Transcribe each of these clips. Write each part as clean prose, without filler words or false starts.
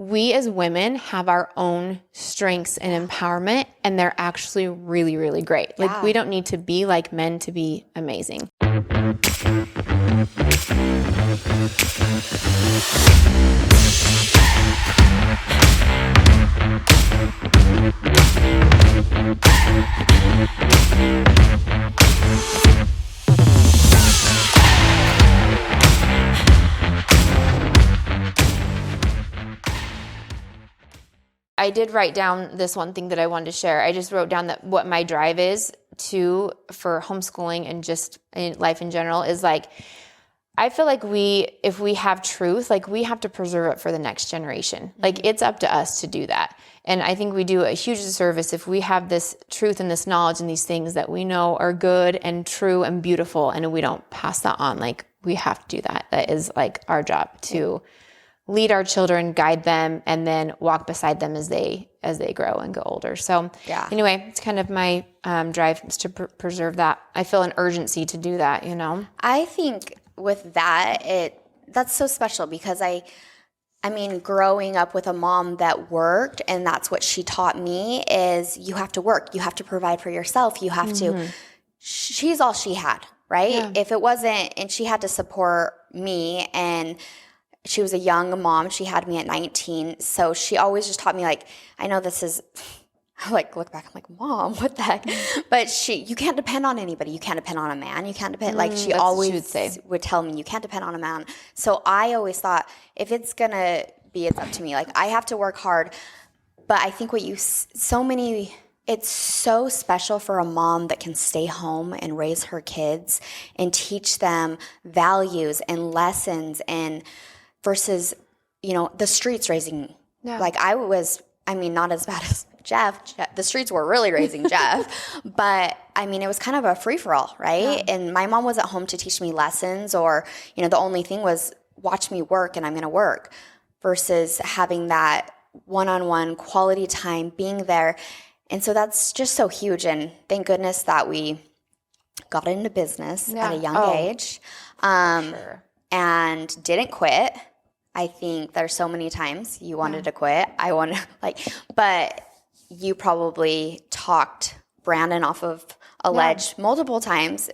we as women have our own strengths and empowerment, and they're actually really, really great. Yeah. Like, we don't need to be like men to be amazing. I did write down this one thing that I wanted to share. I just wrote down that what my drive is for homeschooling and just in life in general is like, I feel like if we have truth, like we have to preserve it for the next generation. Like it's up to us to do that. And I think we do a huge disservice if we have this truth and this knowledge and these things that we know are good and true and beautiful, and we don't pass that on. Like we have to do that. That is like our job to lead our children, guide them, and then walk beside them as they grow and get older. So anyway, it's kind of my drive is to preserve that. I feel an urgency to do that, you know? I think with that, that's so special because I mean, growing up with a mom that worked, and that's what she taught me, is you have to work. You have to provide for yourself. You have to, she's all she had, right? Yeah. If it wasn't, and she had to support me, and she was a young mom. She had me at 19. So she always just taught me, like, I know this is, I like look back, I'm like, Mom, what the heck? But you can't depend on anybody. You can't depend on a man. You can't depend, like she always would tell me, you can't depend on a man. So I always thought, if it's going to be, it's up to me. Like I have to work hard. But I think it's so special for a mom that can stay home and raise her kids and teach them values and lessons and versus, you know, the streets raising. Yeah. Like not as bad as Jeff. The streets were really raising Jeff. But, I mean, it was kind of a free-for-all, right? Yeah. And my mom wasn't home to teach me lessons or, you know, the only thing was watch me work and I'm going to work versus having that one-on-one quality time, being there. And so that's just so huge. And thank goodness that we got into business at a young age and didn't quit. I think there's so many times you wanted to quit. I wanted but you probably talked Brandon off of a ledge multiple times.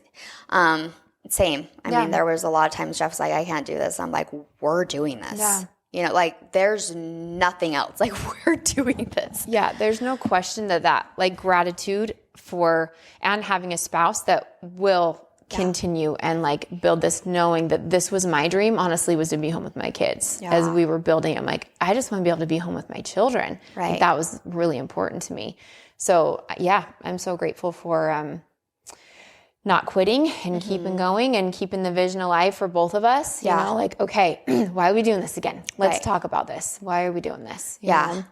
Same. I mean, there was a lot of times Jeff's like, I can't do this. I'm like, we're doing this. Yeah. You know, like there's nothing else. Like we're doing this. Yeah. There's no question that like gratitude for, and having a spouse that will continue and like build this, knowing that this was my dream, honestly, was to be home with my kids as we were building. I'm like, I just want to be able to be home with my children. Right. Like, that was really important to me. So I'm so grateful for, not quitting and keeping going and keeping the vision alive for both of us. You know, like, okay, why are we doing this again? Let's talk about this. Why are we doing this? You know?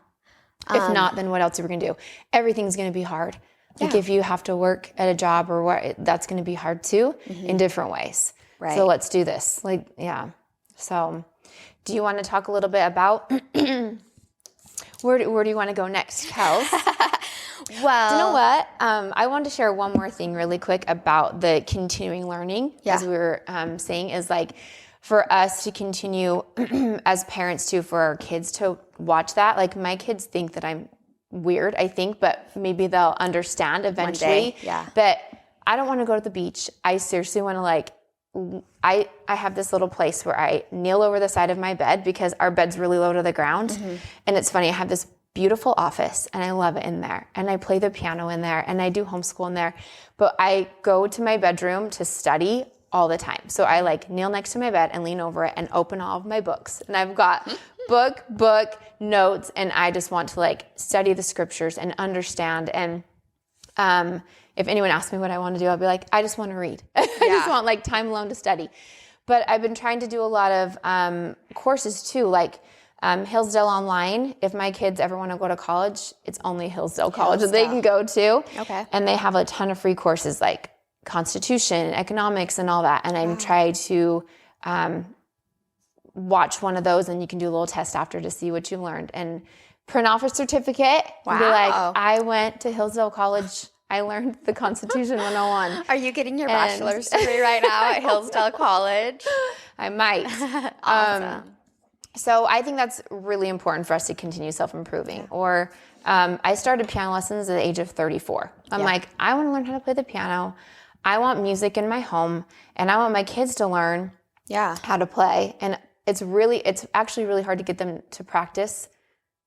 If not, then what else are we going to do? Everything's going to be hard. Like if you have to work at a job or what, that's going to be hard too in different ways. Right. So let's do this. Like, So do you want to talk a little bit about where do you want to go next, Kels? Well, do you know what? I wanted to share one more thing really quick about the continuing learning, as we were saying, is like for us to continue as parents too, for our kids to watch that. Like my kids think that I'm weird, I think, but maybe they'll understand eventually. But I don't want to go to the beach. I seriously want to I have this little place where I kneel over the side of my bed because our bed's really low to the ground. And it's funny, I have this beautiful office and I love it in there. And I play the piano in there and I do homeschool in there. But I go to my bedroom to study all the time. So I kneel next to my bed and lean over it and open all of my books. And I've got book, notes, and I just want to study the scriptures and understand. And if anyone asks me what I want to do, I'll be like, I just want to read. I just want time alone to study. But I've been trying to do a lot of courses too, Hillsdale Online. If my kids ever want to go to college, it's only Hillsdale College that they can go to. Okay. And they have a ton of free courses like Constitution, economics, and all that. And I'm trying to watch one of those, and you can do a little test after to see what you learned and print off a certificate and be like, I went to Hillsdale College. I learned the Constitution 101. Are you getting your bachelor's degree right now at Hillsdale College? I might. Awesome. So I think that's really important for us to continue self-improving. Yeah. Or I started piano lessons at the age of 34. I'm like, I want to learn how to play the piano. I want music in my home, and I want my kids to learn how to play. And it's actually really hard to get them to practice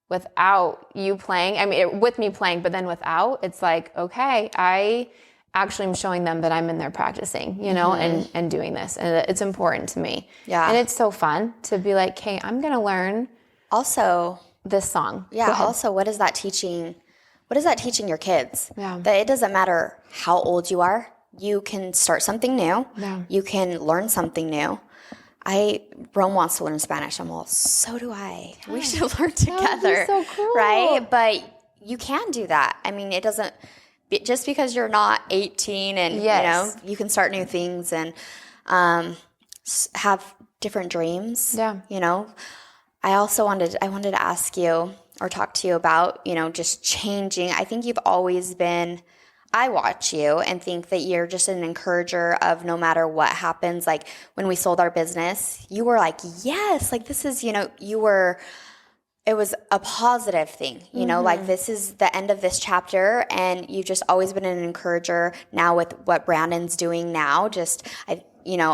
without you playing. I mean, with me playing, but then without, it's like, okay, I actually am showing them that I'm in there practicing, you know, and doing this. And it's important to me. Yeah. And it's so fun to be like, hey, I'm going to learn also this song. Yeah. Also, what is that teaching? What is that teaching your kids? Yeah. That it doesn't matter how old you are. You can start something new. Yeah. You can learn something new. Rome wants to learn Spanish. I'm all, so do I. Yeah. We should learn together. That would be so cool. Right? But you can do that. I mean, it doesn't, just because you're not 18 and, you know, you can start new things and have different dreams. Yeah. You know, I wanted to ask you or talk to you about, you know, just changing. I think you've always been, I watch you and think that you're just an encourager of no matter what happens. Like when we sold our business, you were like, yes, like this is, you know, it was a positive thing, you know, like this is the end of this chapter, and you've just always been an encourager. Now with what Brandon's doing now,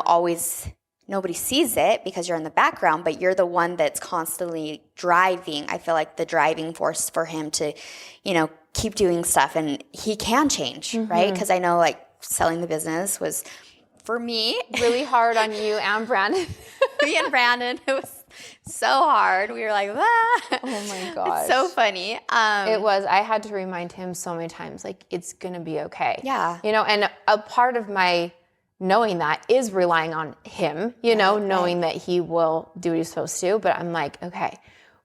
always, nobody sees it because you're in the background, but you're the one that's constantly driving. I feel like the driving force for him to, you know, keep doing stuff, and he can change, right? Because I know like selling the business was, for me, really hard on you and Brandon. Me and Brandon, it was so hard. We were like, ah. Oh my gosh. It's so funny. It was. I had to remind him so many times, like, it's going to be okay. Yeah. You know, and a part of my knowing that is relying on him, you know, knowing that he will do what he's supposed to. But I'm like, okay,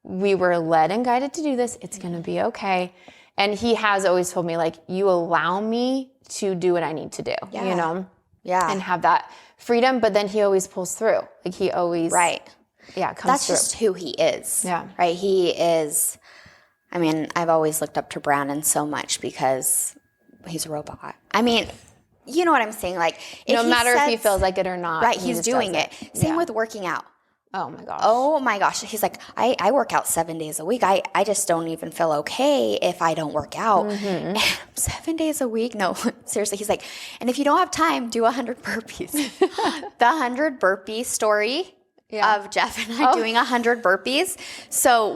we were led and guided to do this. It's going to be okay. And he has always told me, like, you allow me to do what I need to do, you know? Yeah. And have that freedom. But then he always pulls through. Like, he always... Right. Yeah, that's through. Just who he is. Yeah. Right? He is, I mean, I've always looked up to Brandon so much because he's a robot. I mean, you know what I'm saying? Like, no matter if he feels like it or not. Right, he's doing it. Same with working out. Oh my gosh. Oh my gosh. He's like, I work out 7 days a week. I just don't even feel okay if I don't work out. 7 days a week? No, seriously. He's like, and if you don't have time, do 100 burpees. The 100 burpee story of Jeff and I doing 100 burpees. So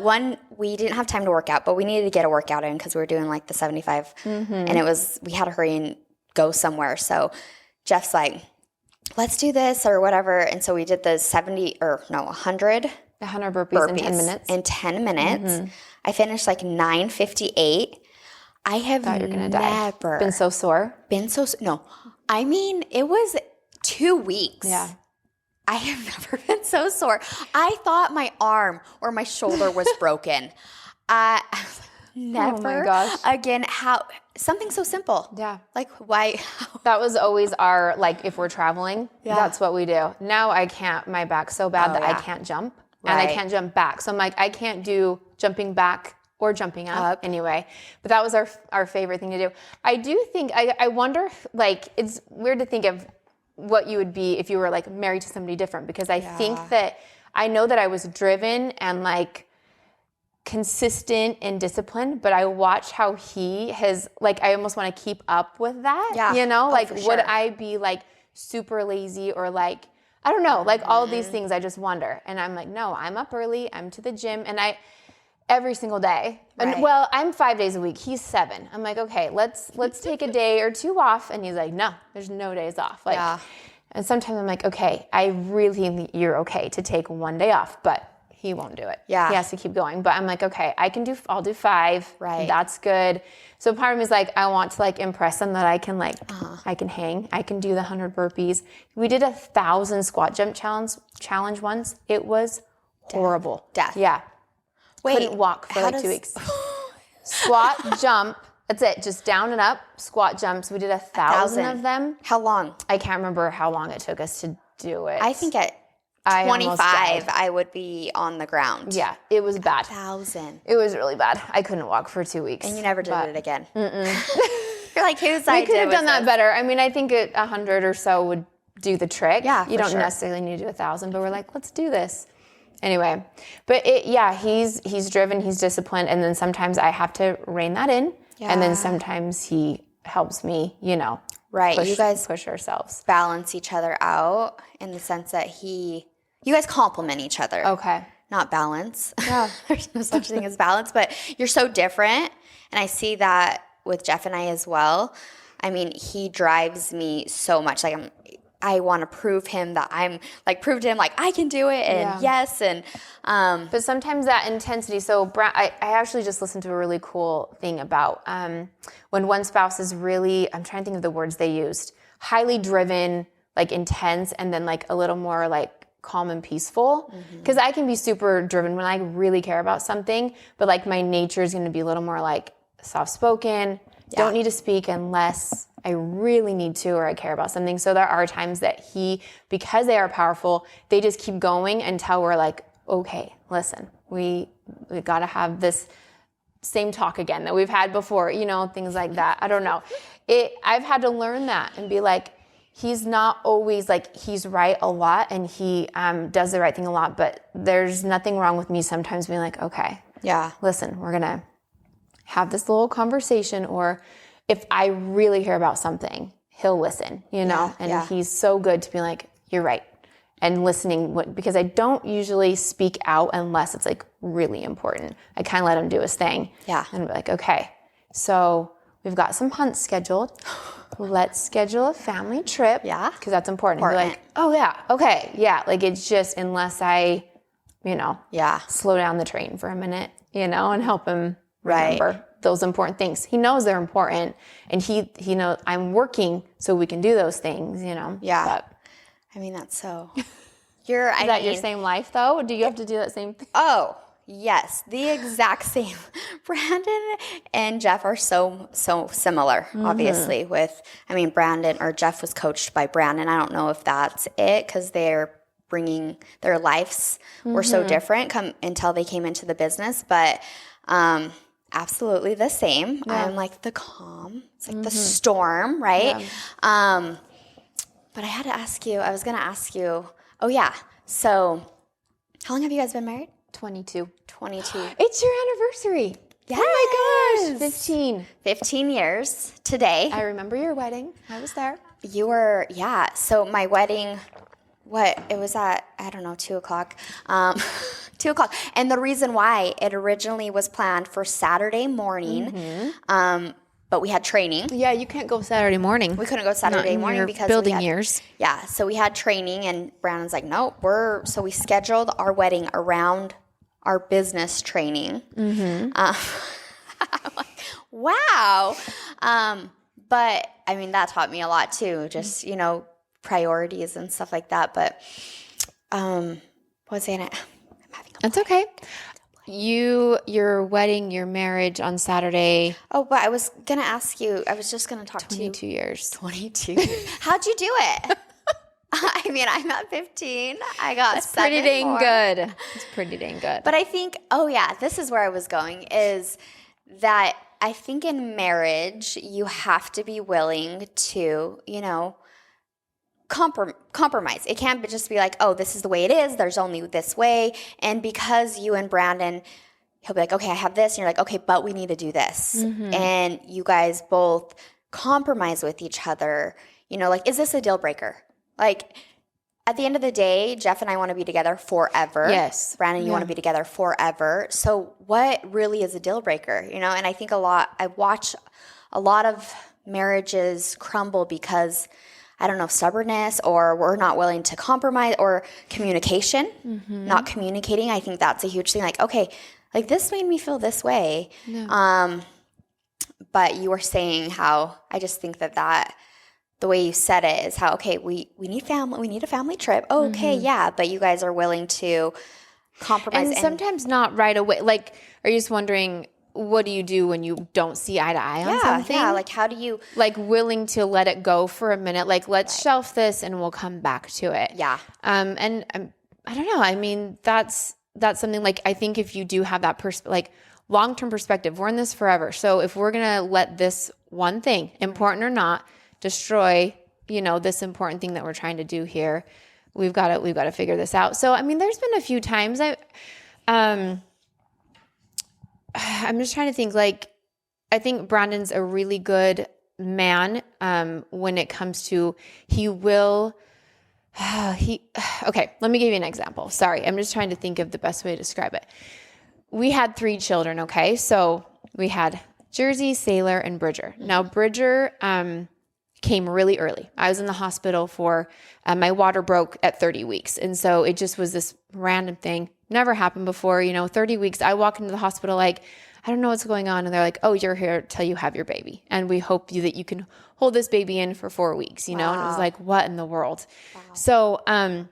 we didn't have time to work out, but we needed to get a workout in because we were doing like the 75 and we had to hurry and go somewhere. So Jeff's like, let's do this or whatever. And so we did the 100 burpees in 10 minutes. In 10 minutes. I finished like 9:58. I have never been so sore. No. I mean, it was 2 weeks. Yeah. I have never been so sore. I thought my arm or my shoulder was broken. Never. Oh my gosh. Again, something so simple. Yeah. Like, why? That was always our, like, if we're traveling, that's what we do. Now I can't, my back's so bad that I can't jump. Right. And I can't jump back. So I'm like, I can't do jumping back or jumping up anyway. But that was our favorite thing to do. I do think, I wonder, like, it's weird to think of what you would be if you were like married to somebody different, because I think that I know that I was driven and like consistent and disciplined, but I watch how he has, like, I almost want to keep up with that, you know, like would I be like super lazy or like, I don't know, like all of these things I just wonder. And I'm like, no, I'm up early, I'm to the gym, and every single day. Right. And, well, I'm 5 days a week. He's 7. I'm like, okay, let's take a day or two off. And he's like, no, there's no days off. Like, and sometimes I'm like, okay, I really think you're okay to take one day off, but he won't do it. Yeah. He has to keep going. But I'm like, okay, I'll do 5. Right. That's good. So part of me is like, I want to like impress him that I can like, I can hang. I can do the 100 burpees. We did 1,000 squat jump challenge once. It was horrible. Death. Yeah. Wait, couldn't walk for like 2 weeks. Squat, jump. That's it. Just down and up. Squat jumps. We did 1,000 of them. How long? I can't remember how long it took us to do it. I think at 25, I would be on the ground. Yeah, it was bad. 1,000. It was really bad. I couldn't walk for 2 weeks. And you never did it again. You're like, whose idea? We could have done that better. I mean, I think 100 or so would do the trick. Yeah, you don't necessarily need to do 1,000, but we're like, let's do this. Anyway, but he's driven, he's disciplined, and then sometimes I have to rein that in, and then sometimes he helps me, right. You guys push ourselves, balance each other out in the sense that you guys complement each other. Okay. Not balance. Yeah. There's no such thing as balance, but you're so different, and I see that with Jeff and I as well. I mean, he drives me so much. Like I want to prove to him like I can do it, and yes, and but sometimes that intensity. So I actually just listened to a really cool thing about when one spouse is really, I'm trying to think of the words they used, highly driven, like intense, and then like a little more like calm and peaceful. Because I can be super driven when I really care about something, but like my nature is going to be a little more like soft spoken. Don't need to speak unless I really need to or I care about something. So there are times that because they are powerful, they just keep going until we're like, okay, listen, we got to have this same talk again that we've had before, things like that. I don't know. I've had to learn that and be like, he's not always like, he's right a lot and he does the right thing a lot, but there's nothing wrong with me sometimes being like, okay, listen, we're going to have this little conversation, or if I really care about something, he'll listen, and he's so good to be like, you're right. And listening, because I don't usually speak out unless it's like really important. I kind of let him do his thing. Yeah. And be like, okay, so we've got some hunts scheduled. Let's schedule a family trip. Yeah. Because that's important. And be like, oh yeah, okay, yeah. Like it's just, unless I, slow down the train for a minute, and help him remember those important things. He knows they're important, and he knows I'm working so we can do those things, Yeah. But, I mean, that's so. Is that your same life though? Do you have to do that same thing? Oh, yes, the exact same. Brandon and Jeff are so similar, obviously. Jeff was coached by Brandon. I don't know if that's it, because they're bringing their lives were so different until they came into the business, but absolutely the same. Yeah. I'm like the calm. It's like the storm, right? Yeah. But I was going to ask you, oh yeah. So how long have you guys been married? 22. 22. It's your anniversary. Yes. Oh my gosh. 15. 15 years today. I remember your wedding. I was there. You were, yeah. So my wedding, it was at, I don't know, 2 o'clock. 2 o'clock. And the reason why it originally was planned for Saturday morning, but we had training. Yeah, you can't go Saturday morning. We couldn't go Saturday morning because building years. Yeah, so we had training, and Brandon's like, no, so we scheduled our wedding around our business training. I'm like, wow. But I mean, that taught me a lot too, just, priorities and stuff like that. But what was I saying? That's okay. Your wedding, your marriage on Saturday. Oh, but I was going to ask you, I was just going to talk to you. 22 years. 22 years. How'd you do it? I mean, I'm at 15. I got It's pretty dang good. It's pretty dang good. But I think, this is where I was going, is that I think in marriage, you have to be willing to, compromise. It can't just be like, oh, this is the way it is. There's only this way. And because you and Brandon, he'll be like, okay, I have this. And you're like, okay, but we need to do this. And you guys both compromise with each other. Like, is this a deal breaker? Like, at the end of the day, Jeff and I want to be together forever. Yes. Brandon, you want to be together forever. So what really is a deal breaker? And I think I watch a lot of marriages crumble because, I don't know, stubbornness, or we're not willing to compromise, or communication, not communicating. I think that's a huge thing. Like, okay, like this made me feel this way. No. But you were saying how, I just think that the way you said it is how, okay, we need family, we need a family trip. Oh, okay, yeah, but you guys are willing to compromise. And sometimes not right away. Like, are you just wondering, what do you do when you don't see eye to eye on something? Yeah, like how do you... Like willing to let it go for a minute. Like, let's shelf this and we'll come back to it. Yeah. And I don't know. I mean, that's something, like, I think if you do have that long-term perspective, we're in this forever. So if we're going to let this one thing, important or not, destroy, this important thing that we're trying to do here, we've got to figure this out. So, I mean, there's been a few times I'm just trying to think, like, I think Brandon's a really good man when it comes to okay, let me give you an example. Sorry, I'm just trying to think of the best way to describe it. We had 3 children, okay? So we had Jersey, Sailor, and Bridger. Now, Bridger came really early. I was in the hospital for, my water broke at 30 weeks. And so it just was this random thing. Never happened before, 30 weeks. I walk into the hospital like, I don't know what's going on. And they're like, oh, you're here till you have your baby. And we hope that you can hold this baby in for 4 weeks, Wow. And it was like, what in the world? Wow. So I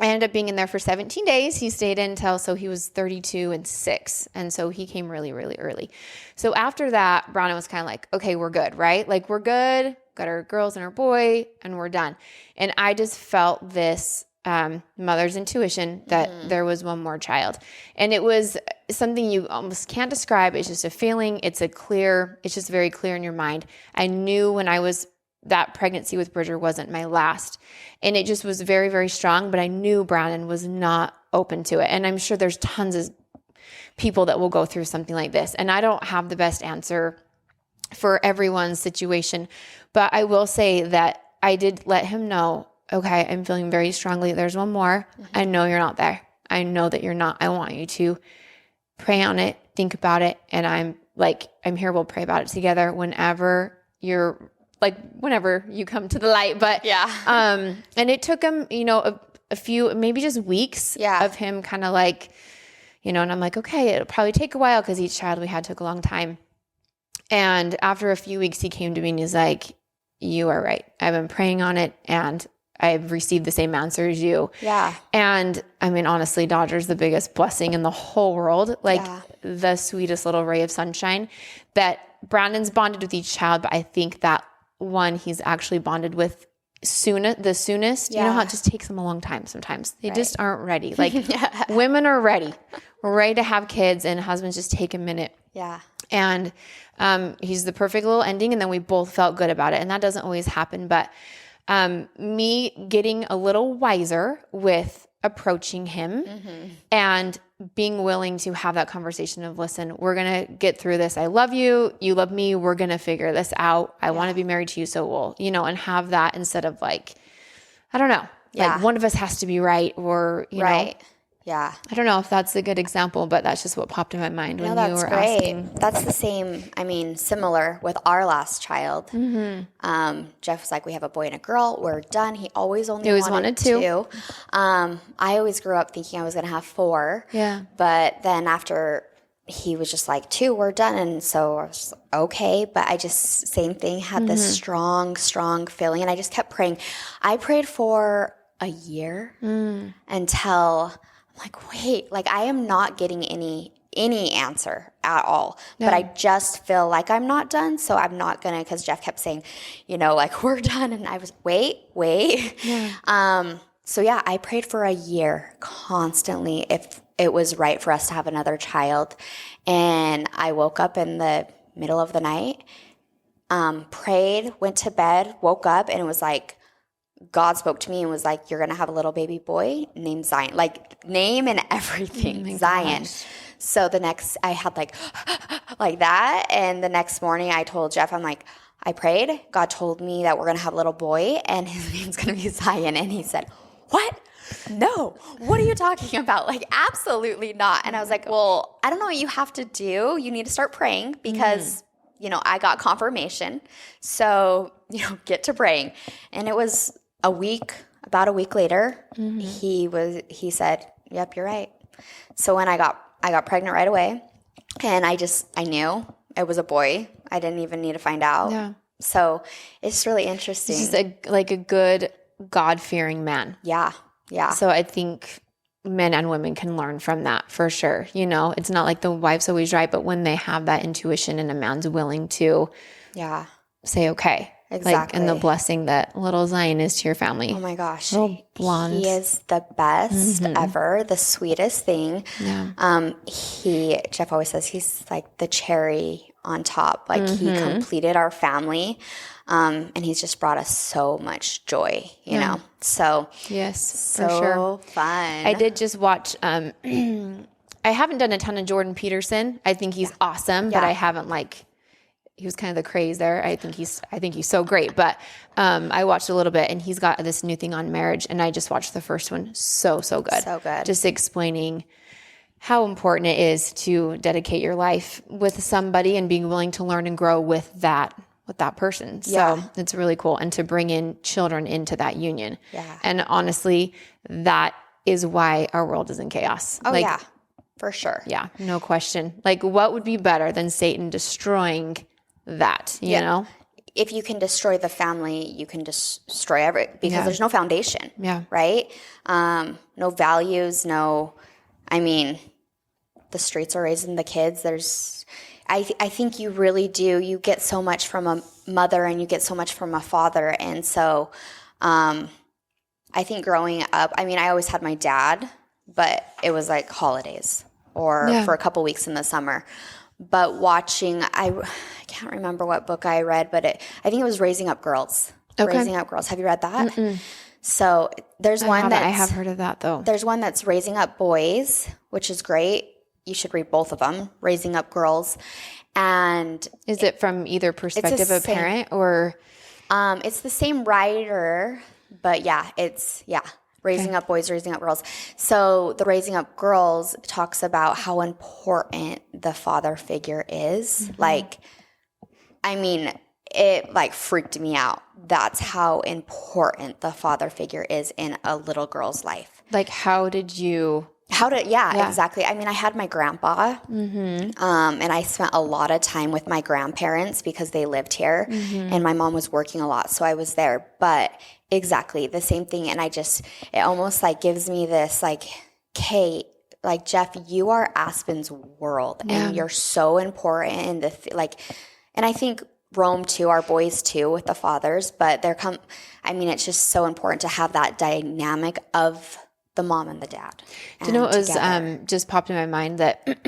ended up being in there for 17 days. He stayed in so he was 32 and 6. And so he came really, really early. So after that, Brandon was kind of like, okay, we're good, right? Like, we're good. Got our girls and our boy, and we're done. And I just felt this mother's intuition that there was one more child. And it was something you almost can't describe. It's just a feeling. It's just very clear in your mind. I knew when that pregnancy with Bridger wasn't my last. And it just was very, very strong, but I knew Brandon was not open to it. And I'm sure there's tons of people that will go through something like this. And I don't have the best answer for everyone's situation, but I will say that I did let him know, okay, I'm feeling very strongly. There's one more. I know you're not there. I know that you're not. I want you to pray on it, think about it. And I'm here. We'll pray about it together whenever you come to the light. But yeah. And it took him, a few, maybe just weeks of him kind of like, and I'm like, okay, it'll probably take a while because each child we had took a long time. And after a few weeks, he came to me and he's like, you are right. I've been praying on it and I've received the same answer as you. Yeah. And I mean, honestly, Dodger's the biggest blessing in the whole world. Like the sweetest little ray of sunshine that Brandon's bonded with each child. But I think that one he's actually bonded with the soonest. You know how it just takes them a long time sometimes. They just aren't ready. Like women are ready. We're ready to have kids and husbands just take a minute. Yeah. And he's the perfect little ending. And then we both felt good about it. And that doesn't always happen. But me getting a little wiser with approaching him and being willing to have that conversation of, listen, we're going to get through this. I love you. You love me. We're going to figure this out. I want to be married to you. So we'll, and have that instead of like, I don't know, like one of us has to be right or, you know. Yeah. I don't know if that's a good example, but that's just what popped in my mind when you were asking. That's the same, similar with our last child. Jeff was like, we have a boy and a girl. We're done. He always wanted 2. I always grew up thinking I was going to have 4. Yeah. But then after he was just like, 2, we're done. And so I was just okay. But I just, same thing, had this strong feeling. And I just kept praying. I prayed for a year until... like, wait, like I am not getting any answer at all, but I just feel like I'm not done. So I'm not going to, because Jeff kept saying, like we're done. And I was, wait. Yeah. So yeah, I prayed for a year constantly if it was right for us to have another child. And I woke up in the middle of the night, prayed, went to bed, woke up, and it was like, God spoke to me and was like, you're going to have a little baby boy named Zion, like name and everything, Zion. Gosh. So I had like that. And the next morning I told Jeff, I'm like, I prayed. God told me that we're going to have a little boy and his name's going to be Zion. And he said, what? No, what are you talking about? Like, absolutely not. And I was like, well, I don't know what you have to do. You need to start praying because I got confirmation. So, get to praying. And it was about a week later, he said, yep, you're right. So when I got pregnant right away, and I knew it was a boy. I didn't even need to find out. Yeah. So it's really interesting. He's a good God-fearing man. Yeah. Yeah. So I think men and women can learn from that for sure. It's not like the wife's always right, but when they have that intuition and a man's willing to say, okay. Exactly. And the blessing that little Zion is to your family. Oh my gosh. Little blonde. He is the best ever, the sweetest thing. Yeah. Jeff always says he's like the cherry on top. Like he completed our family. And he's just brought us so much joy, you know? So yes, for sure. Fun. I did just watch, I haven't done a ton of Jordan Peterson. I think he's awesome, but I haven't he was kind of the craze there. I think he's so great, but, I watched a little bit and he's got this new thing on marriage and I just watched the first one. So good. So good. Just explaining how important it is to dedicate your life with somebody and being willing to learn and grow with that person. So it's really cool. And to bring in children into that union. Yeah. And honestly, that is why our world is in chaos. Oh, yeah, for sure. Yeah, no question. Like what would be better than Satan destroying that, you know? If you can destroy the family, you can destroy everything because there's no foundation. Yeah. Right? No values, the streets are raising the kids. I think you really do. You get so much from a mother and you get so much from a father. And so I think growing up, I always had my dad, but it was like holidays or for a couple weeks in the summer. But watching, I can't remember what book I read, but I think it was Raising Up Girls. Okay. Raising Up Girls. Have you read that? Mm-mm. So there's one that I have heard of that though. There's one that's Raising Up Boys, which is great. You should read both of them, Raising Up Girls. And is it from either perspective of parent or? It's the same writer, but Raising Up Boys, Raising Up Girls. So the Raising Up Girls talks about how important the father figure is. Mm-hmm. It freaked me out. That's how important the father figure is in a little girl's life. Exactly. I had my grandpa, and I spent a lot of time with my grandparents because they lived here, and my mom was working a lot, so I was there. But exactly the same thing, and it almost gives me this Kate, Jeff, you are Aspen's world, and you're so important in and I think Rome too, our boys too, with the fathers, but it's just so important to have that dynamic of the mom and the dad. Do you know what was just popped in my mind that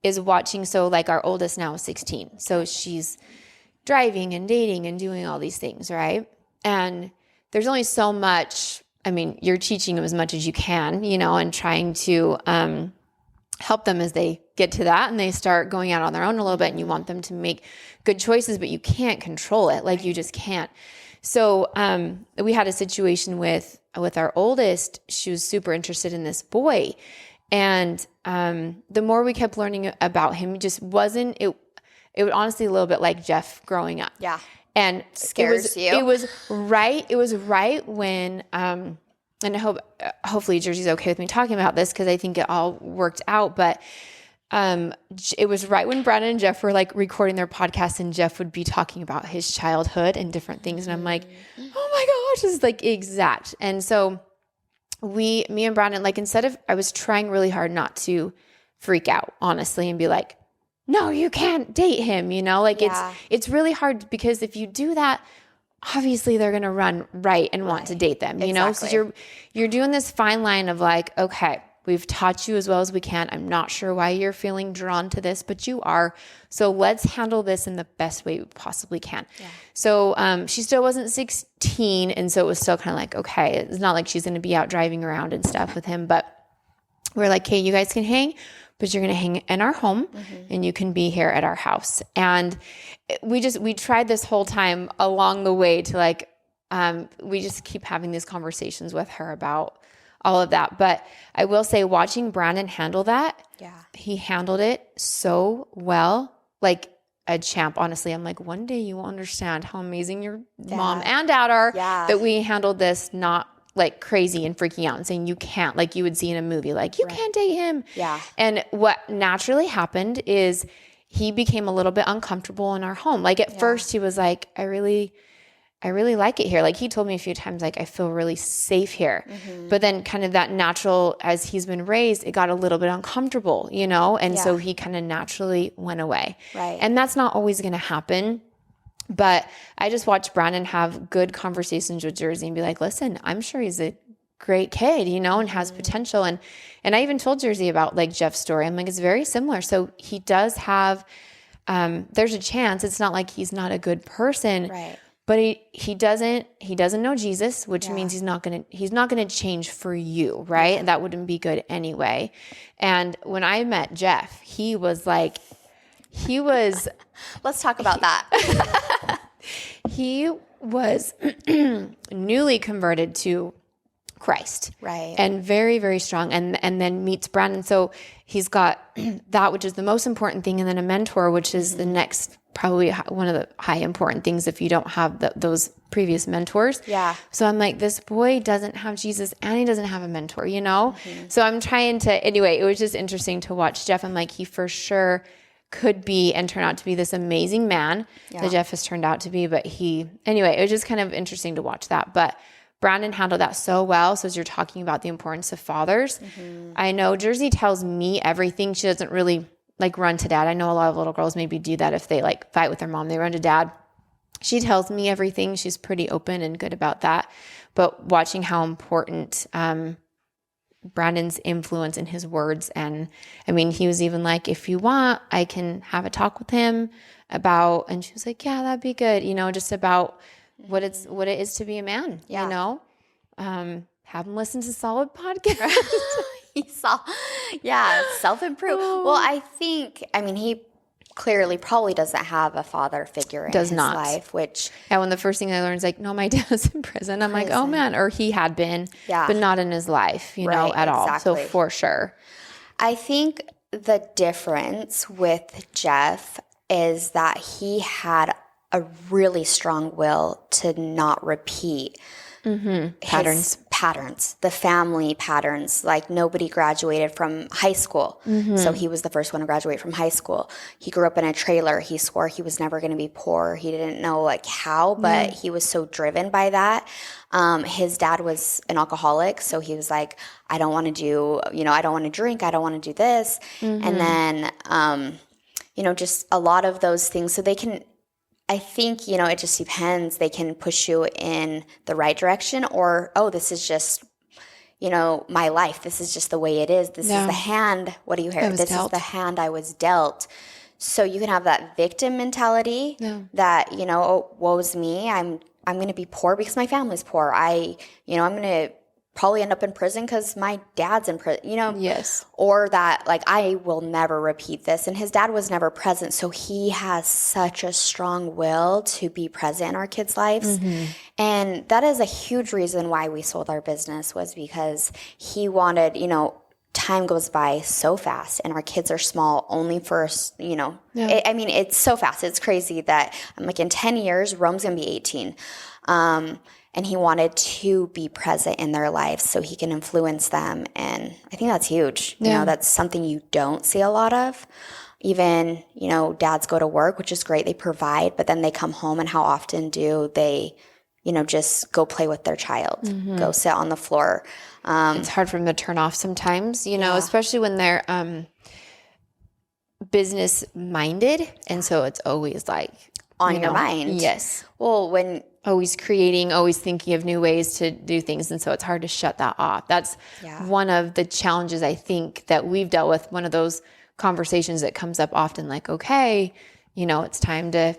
is watching? So our oldest now is 16. So she's driving and dating and doing all these things, right? And there's only so much, you're teaching them as much as you can, and trying to help them as they get to that and they start going out on their own a little bit and you want them to make good choices, but you can't control it. You just can't. So we had a situation with our oldest. She was super interested in this boy. And the more we kept learning about him, it just wasn't, it was honestly a little bit like Jeff growing up. Yeah. And scares you. It was right when, and I hopefully Jersey's okay with me talking about this because I think it all worked out, but it was right when Brandon and Jeff were recording their podcast and Jeff would be talking about his childhood and different things. And I'm like, oh my gosh, this is exact. And so me and Brandon, I was trying really hard not to freak out, honestly, and be like, no, you can't date him. It's really hard because if you do that, obviously they're going to run right and want to date them, So you're doing this fine line of okay, we've taught you as well as we can. I'm not sure why you're feeling drawn to this, but you are. So let's handle this in the best way we possibly can. Yeah. So she still wasn't 16. And so it was still kind of okay, it's not like she's going to be out driving around and stuff with him. But we're okay, you guys can hang, but you're going to hang in our home and you can be here at our house. And we tried this whole time along the way to we just keep having these conversations with her about all of that. But I will say watching Brandon handle that, he handled it so well, like a champ. Honestly, I'm one day you will understand how amazing your mom and dad are, that we handled this not crazy and freaking out and saying you can't, you would see in a movie, you can't date him. Yeah. And what naturally happened is he became a little bit uncomfortable in our home. At first he was I really like it here. He told me a few times, I feel really safe here. Mm-hmm. But then kind of that natural, as he's been raised, it got a little bit uncomfortable, And so he kind of naturally went away. Right. And that's not always going to happen. But I just watched Brandon have good conversations with Jersey and be listen, I'm sure he's a great kid, and has potential. And I even told Jersey about Jeff's story. I'm it's very similar. So he does have there's a chance. It's not like he's not a good person, Right. but he doesn't know Jesus, which means he's not gonna change for you, right? Yeah. And that wouldn't be good anyway. And when I met Jeff, he was. Let's talk about that. He was newly converted to Christ. Right. And very, very strong. And then meets Brandon. So he's got that, which is the most important thing. And then a mentor, which is the next, probably one of the high important things if you don't have those previous mentors. Yeah. So I'm like, this boy doesn't have Jesus and he doesn't have a mentor, you know? So I'm trying to, anyway, it was just interesting to watch Jeff. I'm like, he for sure could be and turn out to be this amazing man that Jeff has turned out to be. But anyway, it was just kind of interesting to watch that. But Brandon handled that so well. So as you're talking about the importance of fathers, I know Jersey tells me everything. She doesn't really like run to dad. I know a lot of little girls maybe do that if they like fight with their mom, they run to dad. She tells me everything. She's pretty open and good about that. But watching how important Brandon's influence in his words. And I mean, he was even like, if you want, I can have a talk with him about, and she was like, yeah, that'd be good. You know, just about what it is to be a man, you know, have him listen to solid podcasts. He saw, self-improve. Well, I mean, he clearly probably doesn't have a father figure in his life, which... And when the first thing I learned is like, no, my dad was in prison. I'm like, oh man, or he had been, but not in his life, you know, at all. So for sure. I think the difference with Jeff is that he had a really strong will to not repeat patterns, the family patterns. Like nobody graduated from high school. So he was the first one to graduate from high school. He grew up in a trailer. He swore he was never going to be poor. He didn't know like how, but he was so driven by that. His dad was an alcoholic. So he was like, I don't want to do, I don't want to drink. I don't want to do this. And then, just a lot of those things. So they can, I think, it just depends. They can push you in the right direction or, oh, this is just, my life. This is just the way it is. This is the hand. What do you hear? This is the hand I was dealt. So you can have that victim mentality that, oh, woe's me. I'm going to be poor because my family's poor. I'm going to probably end up in prison because my dad's in prison, Yes. Or that like, I will never repeat this. And his dad was never present. So he has such a strong will to be present in our kids' lives. And that is a huge reason why we sold our business was because he wanted, time goes by so fast and our kids are small only for, I mean, it's so fast. It's crazy that I'm like in 10 years, Rome's going to be 18. And he wanted to be present in their lives so he can influence them. And I think that's huge. That's something you don't see a lot of. Even, dads go to work, which is great. They provide, but then they come home and how often do they, just go play with their child, go sit on the floor. It's hard for them to turn off sometimes, especially when they're business minded. And so it's always like on your mind. Yes. Well, when always creating, always thinking of new ways to do things. And so it's hard to shut that off. That's one of the challenges I think that we've dealt with. One of those conversations that comes up often, like, okay, it's time to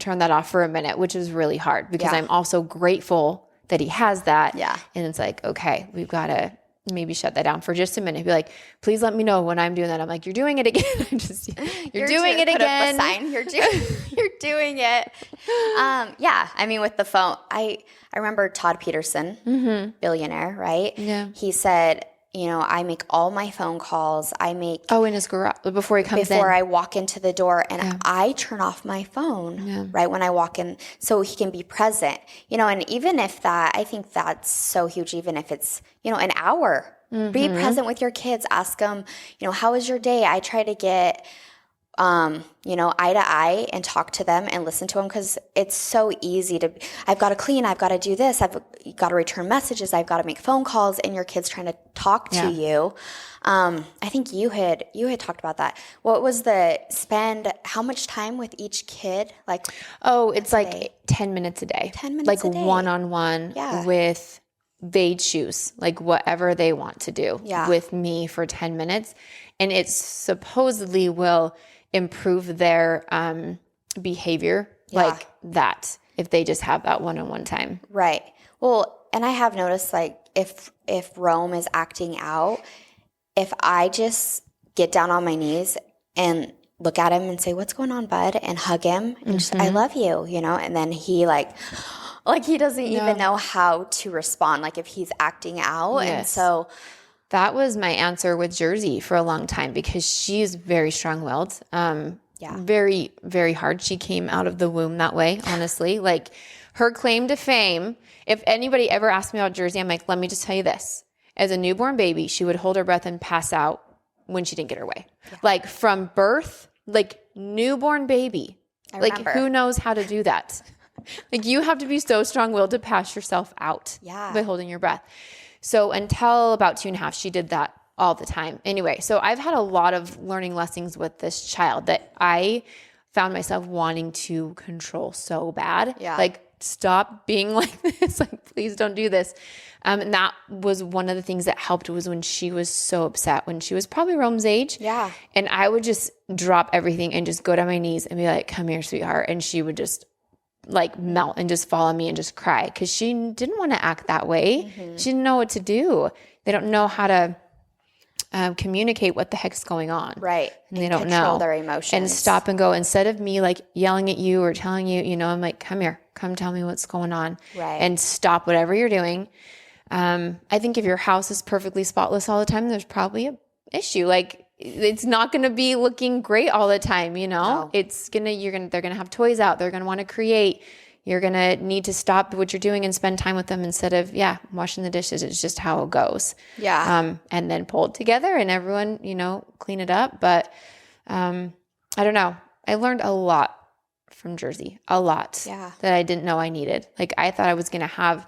turn that off for a minute, which is really hard because I'm also grateful that he has that. Yeah. And it's like, okay, we've got to maybe shut that down for just a minute. Be like, please let me know when I'm doing that. I'm like, you're doing it again. You're doing it again. Put up a sign. You're doing it. I mean, with the phone, I remember Todd Peterson, billionaire, right? Yeah. He said, I make all my phone calls. in his garage before he comes in. Before I walk into the door, and I turn off my phone right when I walk in, so he can be present. And even if I think that's so huge. Even if it's an hour, be present with your kids. Ask them, how was your day? I try to get eye to eye and talk to them and listen to them because it's so easy to, I've got to clean, I've got to do this, I've got to return messages, I've got to make phone calls, and your kid's trying to talk to you. I think you had talked about that. What was how much time with each kid? Like, it's like 10 minutes a day. 10 minutes a day. Like one-on-one with, they choose like whatever they want to do with me for 10 minutes. And it supposedly will improve their behavior like that if they just have that one-on-one time. Right. Well, and I have noticed like if Rome is acting out, if I just get down on my knees and look at him and say, "What's going on, bud?" and hug him and just, "I love you," and then he like he doesn't even know how to respond, like if he's acting out. Yes. And so that was my answer with Jersey for a long time because she's very strong-willed. Very, very hard. She came out of the womb that way, honestly. Like her claim to fame, if anybody ever asked me about Jersey, I'm like, let me just tell you this. As a newborn baby, she would hold her breath and pass out when she didn't get her way. Yeah. Like from birth, like newborn baby. I like remember. Who knows how to do that? Like you have to be so strong-willed to pass yourself out by holding your breath. So until about 2.5, she did that all the time. Anyway, so I've had a lot of learning lessons with this child that I found myself wanting to control so bad. Yeah. Like, stop being like this. Like, please don't do this. And that was one of the things that helped was when she was so upset, when she was probably Rome's age. Yeah. And I would just drop everything and just go to my knees and be like, come here, sweetheart. And she would just like melt and just fall on me and just cry because she didn't want to act that way. She didn't know what to do. They don't know how to communicate what the heck's going on. Right. And they don't control know. their emotions. And stop and go. Instead of me like yelling at you or telling you, I'm like, come here, come tell me what's going on. Right. And stop whatever you're doing. I think if your house is perfectly spotless all the time, there's probably an issue. Like it's not going to be looking great all the time. No. They're going to have toys out. They're going to want to create. You're going to need to stop what you're doing and spend time with them instead of, washing the dishes. It's just how it goes. Yeah. And then pull it together and everyone, clean it up. But I don't know. I learned a lot from Jersey, a lot that I didn't know I needed. Like I thought I was going to have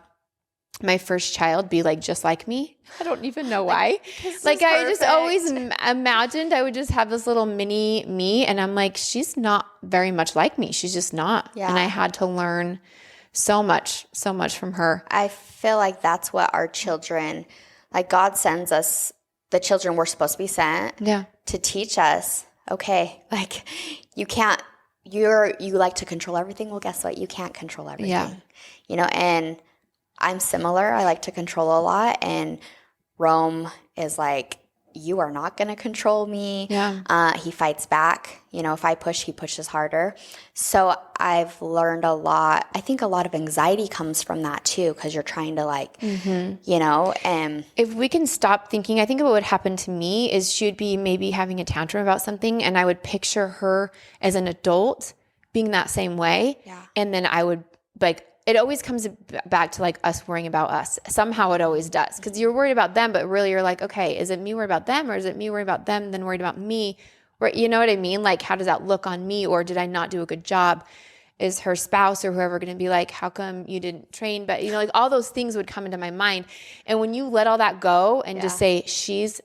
my first child be like just like me. I don't even know why. Like I just always imagined I would just have this little mini me, and I'm like, she's not very much like me. She's just not. Yeah. And I had to learn so much from her. I feel like that's what our children, like God sends us the children we're supposed to be sent to teach us. Okay, like you like to control everything. Well, guess what? You can't control everything. And I'm similar. I like to control a lot. And Rome is like, you are not going to control me. Yeah. He fights back. If I push, he pushes harder. So I've learned a lot. I think a lot of anxiety comes from that too, because you're trying to and if we can stop thinking, I think what would happen to me is she would be maybe having a tantrum about something, and I would picture her as an adult being that same way. Yeah. And then I would it always comes back to like us worrying about us. Somehow it always does. Because you're worried about them, but really you're like, okay, is it me worried about them, or is it me worried about them then worried about me? Or you know what I mean? Like, how does that look on me? Or did I not do a good job? Is her spouse or whoever going to be like, how come you didn't train? But like all those things would come into my mind. And when you let all that go and just say, she's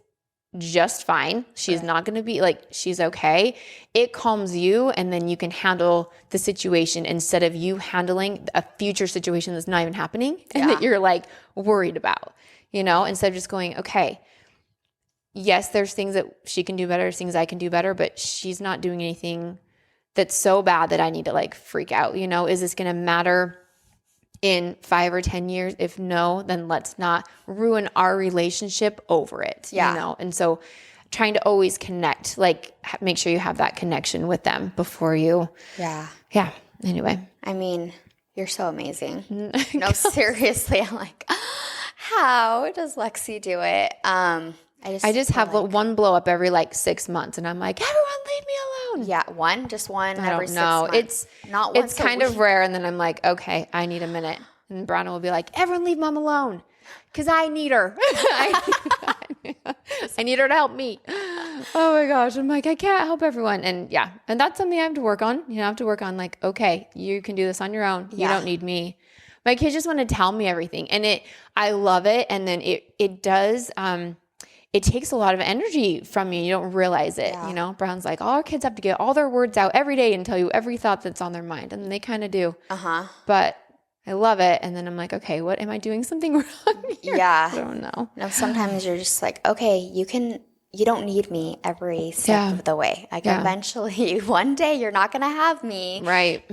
just fine. She's not going to be like, she's okay. It calms you, and then you can handle the situation instead of you handling a future situation that's not even happening and that you're like worried about, instead of just going, okay, yes, there's things that she can do better, there's things I can do better, but she's not doing anything that's so bad that I need to like freak out. Is this going to matter in 5 or 10 years? If no, then let's not ruin our relationship over it. And so trying to always connect, like make sure you have that connection with them before you. Yeah. Anyway. I mean, you're so amazing. No, seriously. I'm like, how does Lexee do it? I just have one blow up every 6 months, and I'm like, everyone leave me alone. Yeah. Just one every 6 know. months. It's not once. It's kind of rare. And then I'm like, okay, I need a minute. And Brana will be like, everyone leave mom alone, because I need her. I need her to help me. Oh my gosh. I'm like, I can't help everyone. And and that's something I have to work on. I have to work on like, okay, you can do this on your own. You don't need me. My kids just want to tell me everything. And I love it. And then it does, it takes a lot of energy from you. You don't realize it. Brown's like, all our kids have to get all their words out every day and tell you every thought that's on their mind. And they kind of do. But I love it. And then I'm like, okay, what am I doing something wrong here? Yeah. I don't know. No, sometimes you're just like, okay, you can you don't need me every step of the way. Like eventually one day you're not going to have me. Right.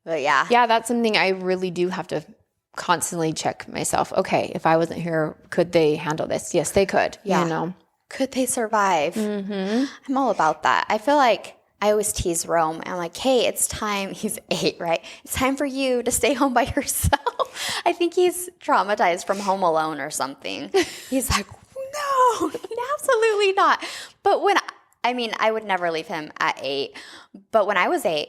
But yeah. Yeah, that's something I really do have to constantly check myself. Okay, if I wasn't here, could they handle this? Yes, they could. Yeah. You know? Could they survive? Mm-hmm. I'm all about that. I feel like I always tease Rome. I'm like, hey, it's time. He's 8, right? It's time for you to stay home by yourself. I think he's traumatized from Home Alone or something. He's like, no, absolutely not. But I would never leave him at 8. But when I was 8,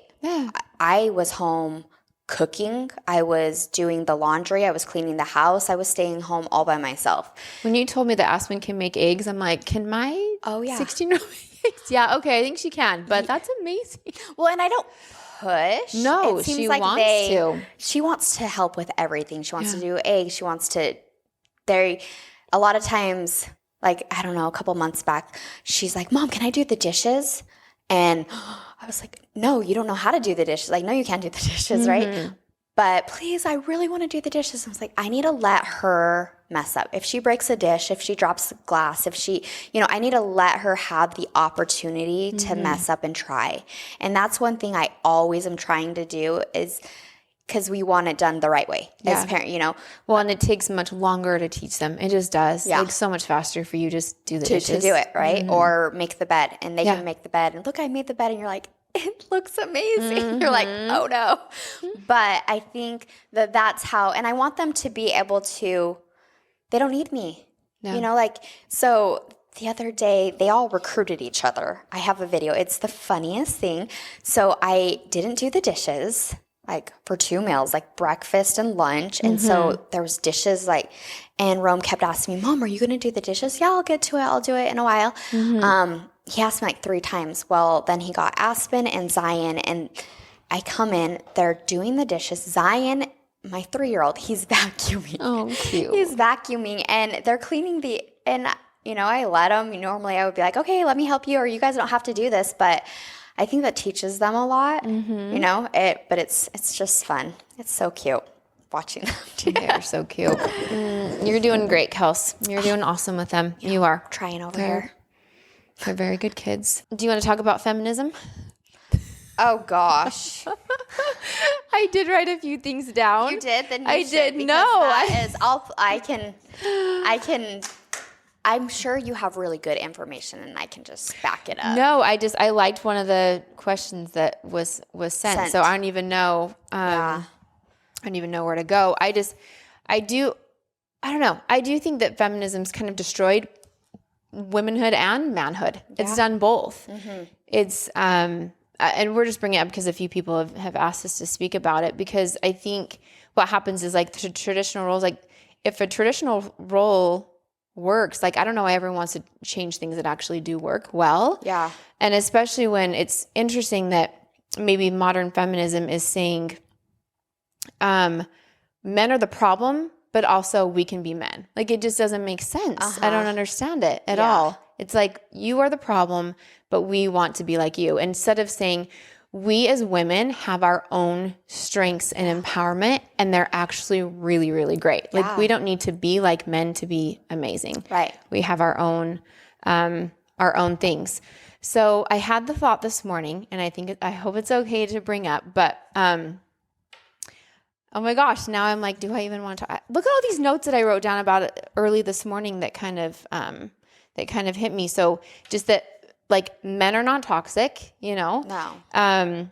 I was home cooking. I was doing the laundry. I was cleaning the house. I was staying home all by myself. When you told me that Aspen can make eggs, I'm like, can my 16-year-old make eggs? Yeah, okay, I think she can. But that's amazing. Well, and I don't push. No, it seems she like wants to. She wants to help with everything. She wants to do eggs. She wants to. A lot of times, like, I don't know, a couple months back, she's like, Mom, can I do the dishes? And I was like, no, you don't know how to do the dishes. Like, no, you can't do the dishes, right? But please, I really want to do the dishes. I was like, I need to let her mess up. If she breaks a dish, if she drops a glass, if she, I need to let her have the opportunity to mess up and try. And that's one thing I always am trying to do is because we want it done the right way as a parent, Well, and it takes much longer to teach them. It just does. Yeah. It's so much faster for you just do the dishes. To do it, right? Or make the bed. And they can make the bed. And look, I made the bed. And you're like, it looks amazing. You're like, oh no. But I think that's how, and I want them to be able to, they don't need me. No. So the other day, they all recruited each other. I have a video. It's the funniest thing. So I didn't do the dishes. Like for 2 meals, like breakfast and lunch. And so there was dishes and Rome kept asking me, Mom, are you going to do the dishes? Yeah, I'll get to it. I'll do it in a while. He asked me 3 times. Well, then he got Aspen and Zion and I come in, they're doing the dishes. Zion, my 3-year-old, he's vacuuming. Oh, cute. He's vacuuming and they're cleaning I let him. Normally I would be like, okay, let me help you or you guys don't have to do this. But I think that teaches them a lot, but it's just fun. It's so cute watching them. They're so cute. You're doing great, Kels. You're doing awesome with them. You are. Trying over here. They're very good kids. Do you want to talk about feminism? Oh, gosh. I did write a few things down. You did? Then I did. No. I'm sure you have really good information and I can just back it up. No, I liked one of the questions that was sent. So I don't even know. I don't even know where to go. I don't know. I do think that feminism's kind of destroyed womanhood and manhood. It's done both. It's, and we're just bringing it up because a few people have asked us to speak about it because I think what happens is like the traditional roles, like if a traditional role works, like I don't know why everyone wants to change things that actually do work well. Yeah. And especially when it's interesting that maybe modern feminism is saying men are the problem, but also we can be men. Like it just doesn't make sense. I don't understand it at all. It's like you are the problem, but we want to be like you. Instead of saying we as women have our own strengths and empowerment, and they're actually really, really great. Yeah. Like we don't need to be like men to be amazing. Right. We have our own things. So I had the thought this morning, and I hope it's okay to bring up, but oh my gosh, now I'm like, do I even want to look at all these notes that I wrote down about it early this morning that kind of hit me. So just that, like, men are not toxic, No.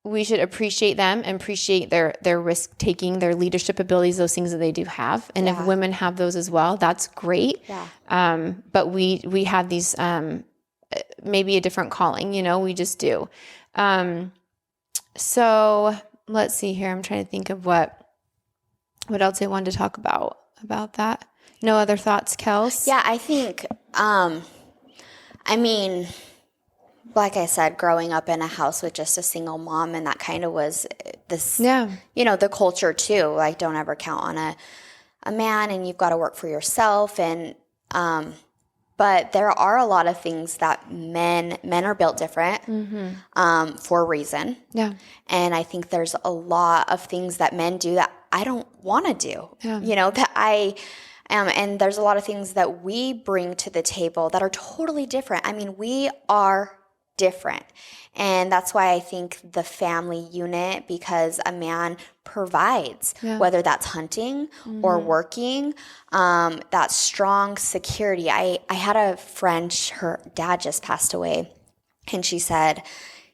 We should appreciate them and appreciate their risk taking, their leadership abilities, those things that they do have. And if women have those as well, that's great. Yeah. But we have these maybe a different calling, we just do. So let's see here. I'm trying to think of what else I wanted to talk about that. No other thoughts, Kels? Yeah, I think, like I said, growing up in a house with just a single mom, and that kind of was this, the culture too. Like, don't ever count on a man, and you've got to work for yourself. And but there are a lot of things that men are built different for a reason. Yeah, and I think there's a lot of things that men do that I don't want to do. Yeah. That And there's a lot of things that we bring to the table that are totally different. I mean, we are different. And that's why I think the family unit, because a man provides, whether that's hunting or working, that strong security. I had a friend, her dad just passed away, and she said,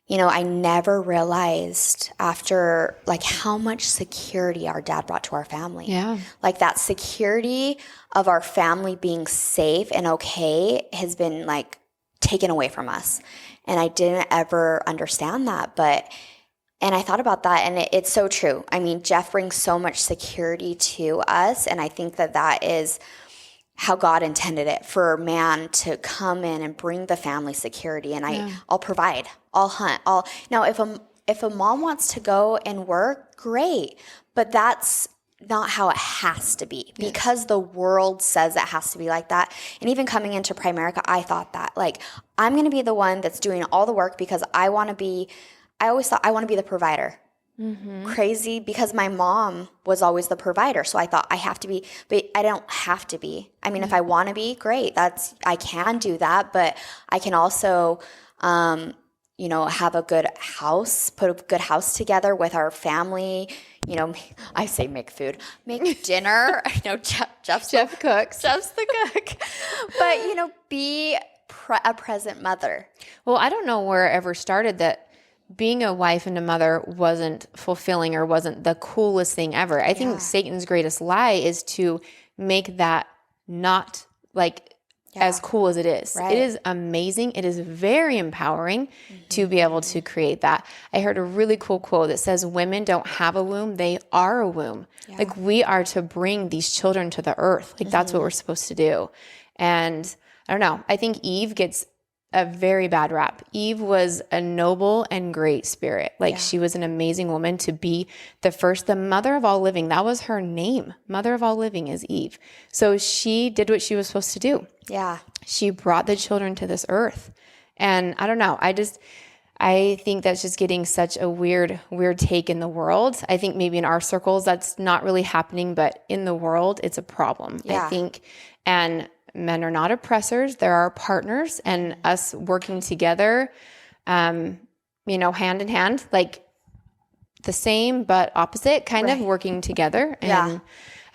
you know, I never realized after like how much security our dad brought to our family. Yeah. Like that security of our family being safe and okay has been like taken away from us. And I didn't ever understand that. And I thought about that, and it's so true. I mean, Jeff brings so much security to us. And I think that is how God intended it, for man to come in and bring the family security. And I'll provide, I'll hunt, now if a mom wants to go and work, great, but that's not how it has to be, because the world says it has to be like that. And even coming into Primerica, I thought that, like, I'm going to be the one that's doing all the work because I always thought I want to be the provider. Crazy, because my mom was always the provider. So I thought I have to be, but I don't have to be. I mean, if I want to be, great. I can do that, but I can also, you know, have a good house, put a good house together with our family. You know, I say make food, make dinner. I know Jeff cooks. Jeff's the cook. But, you know, be a present mother. Well, I don't know where it ever started that being a wife and a mother wasn't fulfilling or wasn't the coolest thing ever. I think Satan's greatest lie is to make that not like as cool as it is. Right. It is amazing. It is very empowering to be able to create that. I heard a really cool quote that says, women don't have a womb, they are a womb. Yeah. Like, we are to bring these children to the earth. Like, that's what we're supposed to do. And I don't know. I think Eve gets a very bad rap. Eve was a noble and great spirit. Like, she was an amazing woman to be the mother of all living. That was her name. Mother of all living is Eve. So she did what she was supposed to do. Yeah. She brought the children to this earth. And I don't know. I think that's just getting such a weird take in the world. I think maybe in our circles that's not really happening, but in the world it's a problem. I think. And men are not oppressors. They're our partners, and us working together, you know, hand in hand, like the same but opposite, kind of working together. And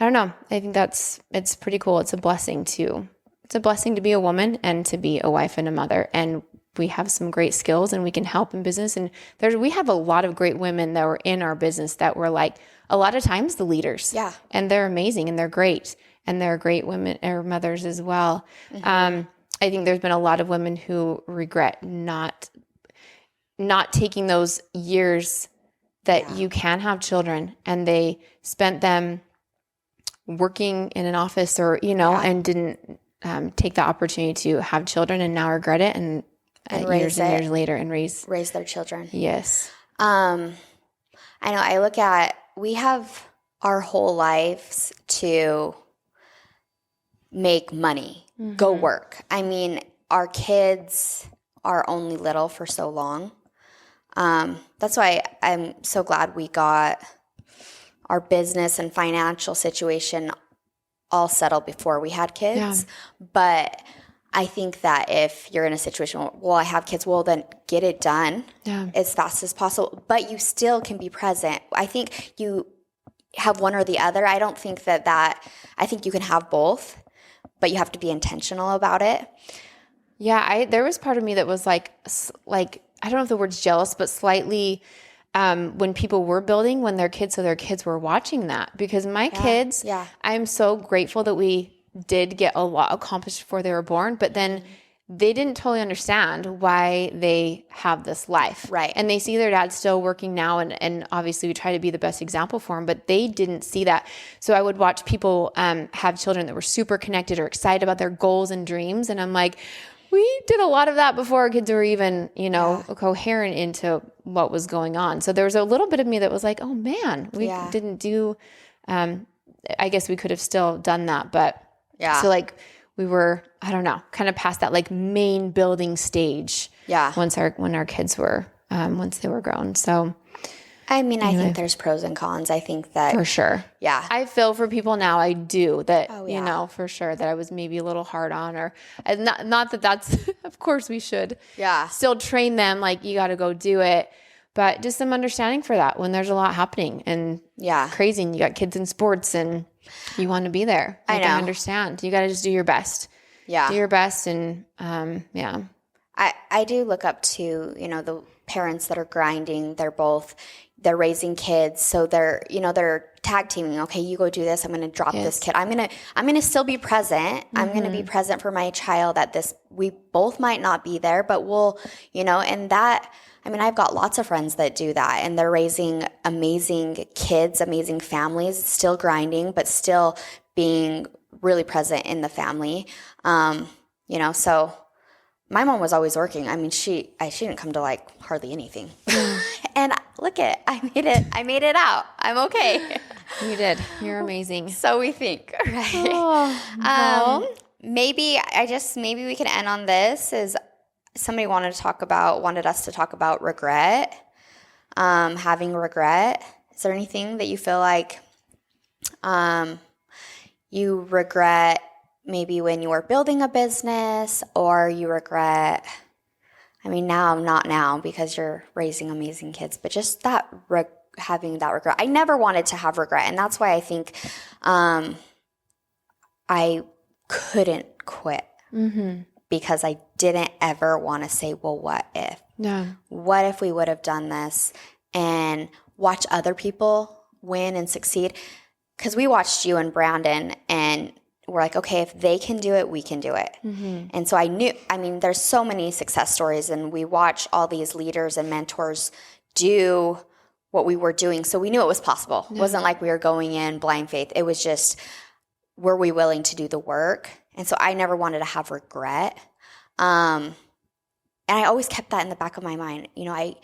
I don't know. I think it's pretty cool. It's a blessing to be a woman and to be a wife and a mother. And we have some great skills and we can help in business. And we have a lot of great women that were in our business that were like a lot of times the leaders. Yeah. And they're amazing and they're great. And they're great women or mothers as well. I think there's been a lot of women who regret not taking those years that you can have children, and they spent them working in an office or, you know, and didn't take the opportunity to have children, and now regret it and years and years later and raise their children. Yes. I know we have our whole lives to make money, go work. I mean, our kids are only little for so long. That's why I'm so glad we got our business and financial situation all settled before we had kids. Yeah. But I think that if you're in a situation where, well, I have kids, well, then get it done as fast as possible. But you still can be present. I think you have one or the other. I don't think I think you can have both, but you have to be intentional about it. Yeah, there was part of me that was like I don't know if the word's jealous, but slightly when people were building when their kids were watching that, because my kids, I'm so grateful that we did get a lot accomplished before they were born, but then they didn't totally understand why they have this life. Right. And they see their dad still working now. And obviously we try to be the best example for them, but they didn't see that. So I would watch people have children that were super connected or excited about their goals and dreams. And I'm like, we did a lot of that before our kids were even, coherent into what was going on. So there was a little bit of me that was like, oh man, we didn't do, I guess we could have still done that. But so like, we were, I don't know, kind of past that like main building stage. Yeah. When our kids were, once they were grown. So I mean, I think there's pros and cons. I think that for sure. Yeah. I feel for people now. I do that, you know, for sure that I was maybe a little hard on, or not that that's, of course we should still train them. Like, you got to go do it, but just some understanding for that when there's a lot happening and crazy, and you got kids in sports and you want to be there. Like, I understand. You got to just do your best. Yeah. Do your best. And, I do look up to, you know, the parents that are grinding. They're raising kids. So they're tag teaming. Okay, you go do this. I'm going to drop this kid. I'm going to still be present. Mm-hmm. I'm going to be present for my child at this. We both might not be there, but we'll, you know, and that, I mean, I've got lots of friends that do that, and they're raising amazing kids, amazing families, still grinding, but still being really present in the family. You know, so my mom was always working. I mean, she didn't come to like hardly anything. And look at, I made it out. I'm okay. You did. You're amazing. So we think, right? Maybe we can end on this. Is somebody wanted us to talk about regret, having regret. Is there anything that you feel like you regret, maybe when you were building a business, or you regret, I mean, not now because you're raising amazing kids, but just that having that regret. I never wanted to have regret, and that's why I think I couldn't quit, because I didn't ever want to say, well, what if? No. What if we would have done this, and watch other people win and succeed? Because we watched you and Brandon, and we're like, okay, if they can do it, we can do it. Mm-hmm. And so there's so many success stories, and we watch all these leaders and mentors do what we were doing. So we knew it was possible. Yeah. It wasn't like we were going in blind faith. It was just, were we willing to do the work? And so I never wanted to have regret. And I always kept that in the back of my mind. You know,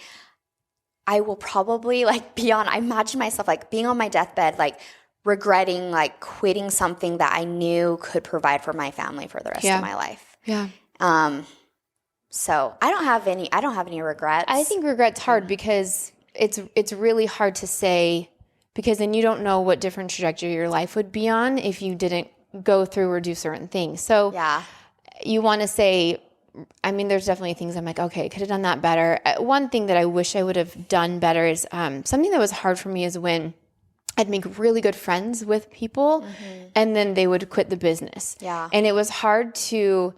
I will probably I imagine myself like being on my deathbed, like regretting like quitting something that I knew could provide for my family for the rest of my life. Yeah. So I don't have any regrets. I think regret's hard because it's really hard to say, because then you don't know what different trajectory your life would be on if you didn't go through or do certain things. So you want to say, I mean, there's definitely things I'm like, okay, could have done that better. One thing that I wish I would have done better is something that was hard for me is when I'd make really good friends with people and then they would quit the business. Yeah. And it was hard to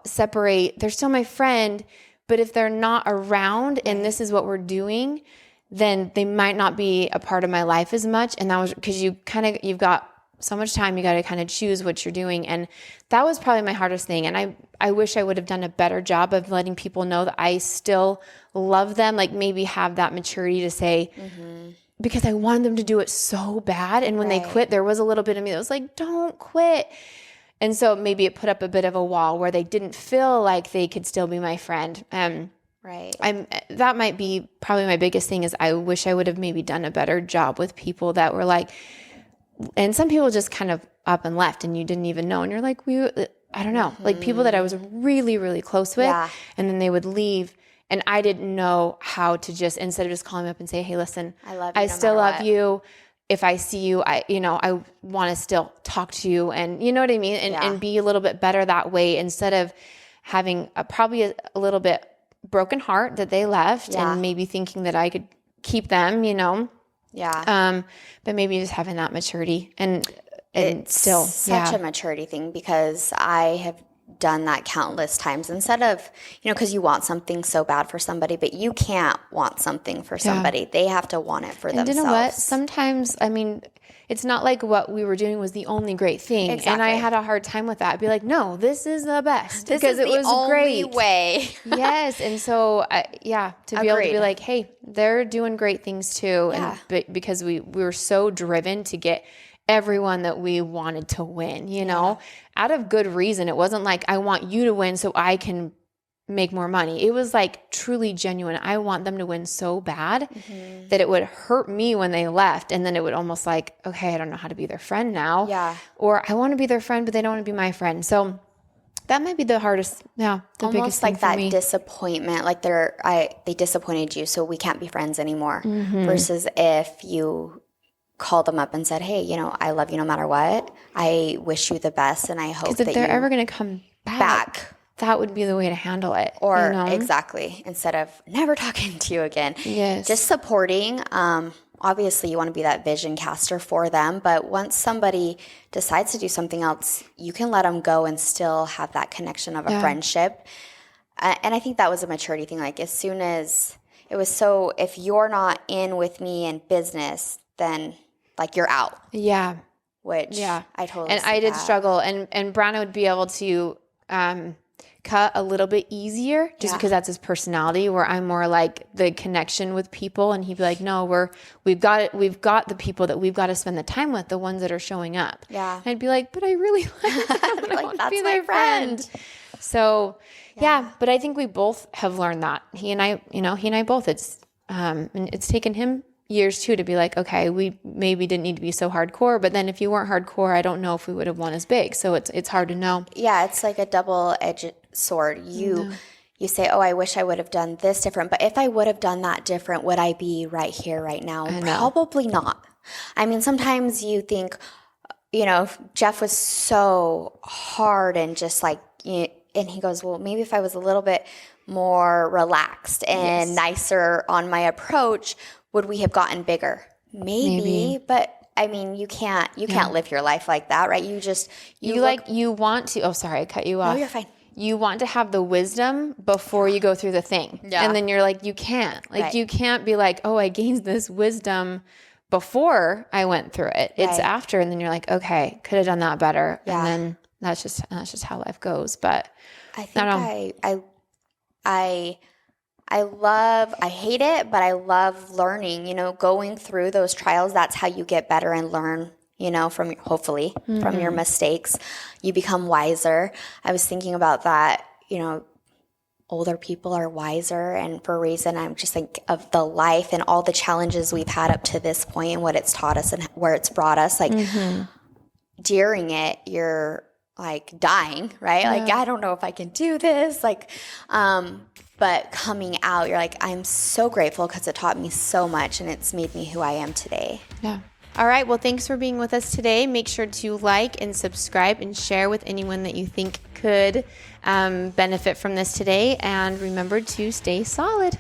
separate. They're still my friend, but if they're not around and this is what we're doing, then they might not be a part of my life as much. And that was because you've got so much time, you got to kind of choose what you're doing. And that was probably my hardest thing. And I wish I would have done a better job of letting people know that I still love them, like maybe have that maturity to say, because I wanted them to do it so bad. And when they quit, there was a little bit of me that was like, don't quit. And so maybe it put up a bit of a wall where they didn't feel like they could still be my friend. That might be probably my biggest thing is I wish I would have maybe done a better job with people that were like, and some people just kind of up and left and you didn't even know. And you're like, I don't know, like people that I was really, really close with and then they would leave. And I didn't know how to just, instead of just calling them up and say, hey, listen, I still love you. If I see you, I want to still talk to you, and you know what I mean? And be a little bit better that way, instead of having probably a little bit broken heart that they left and maybe thinking that I could keep them, you know? Yeah. But maybe just having that maturity and it's still such a maturity thing, because I have done that countless times, instead of, because you want something so bad for somebody, but you can't want something for somebody. They have to want it for themselves. And you know what? Sometimes, I mean, it's not like what we were doing was the only great thing. Exactly. And I had a hard time with that. I'd be like, no, this is the best. Because it was great. Only way. Yes. And so, to be able to be like, hey, they're doing great things too. Yeah. And because we were so driven to get everyone that we wanted to win, out of good reason. It wasn't like, I want you to win so I can make more money. It was like truly genuine. I want them to win so bad that it would hurt me when they left. And then it would almost like, okay, I don't know how to be their friend now. Yeah. Or I want to be their friend, but they don't want to be my friend. So that might be the hardest. Yeah. The biggest almost thing like for that me. disappointment, like they disappointed you, so we can't be friends anymore. Versus if you called them up and said, hey, I love you no matter what. I wish you the best, and I hope that Because if they're ever going to come back, that would be the way to handle it. Or exactly, instead of never talking to you again. Yes. Just supporting. Obviously, you want to be that vision caster for them. But once somebody decides to do something else, you can let them go and still have that connection of a friendship. And I think that was a maturity thing. Like as soon as it was if you're not in with me in business, then like you're out. Yeah. Which I totally And I did struggle. And Brana would be able to cut a little bit easier just because that's his personality, where I'm more like the connection with people, and he'd be like, no, we've got the people that we've got to spend the time with, the ones that are showing up. Yeah. And I'd be like, but I really like them, and I want to be their friend. So but I think we both have learned that. He and I both, it's and it's taken him years too to be like, okay, we maybe didn't need to be so hardcore, but then if you weren't hardcore, I don't know if we would have won as big. So it's hard to know. Yeah, it's like a double-edged sword. You say, oh, I wish I would have done this different, but if I would have done that different, would I be right here right now? Probably not. I mean, sometimes you think, Jeff was so hard and just like, and he goes, well, maybe if I was a little bit more relaxed and nicer on my approach, would we have gotten bigger? Maybe. But I mean, you can't live your life like that, right? You want to, oh, sorry, I cut you off. No, you're fine. You want to have the wisdom before you go through the thing. Yeah. And then you're like, you can't. You can't be like, oh, I gained this wisdom before I went through it. It's after, and then you're like, okay, could have done that better. Yeah. And then that's just how life goes. But I think I hate it, but I love learning, going through those trials. That's how you get better and learn, from your mistakes. You become wiser. I was thinking about that, older people are wiser, and for a reason, I'm just think of the life and all the challenges we've had up to this point and what it's taught us and where it's brought us. During it, you're like dying, right? Yeah. Like, I don't know if I can do this. But coming out, you're like, I'm so grateful because it taught me so much, and it's made me who I am today. Yeah. All right. Well, thanks for being with us today. Make sure to like and subscribe and share with anyone that you think could benefit from this today. And remember to stay solid.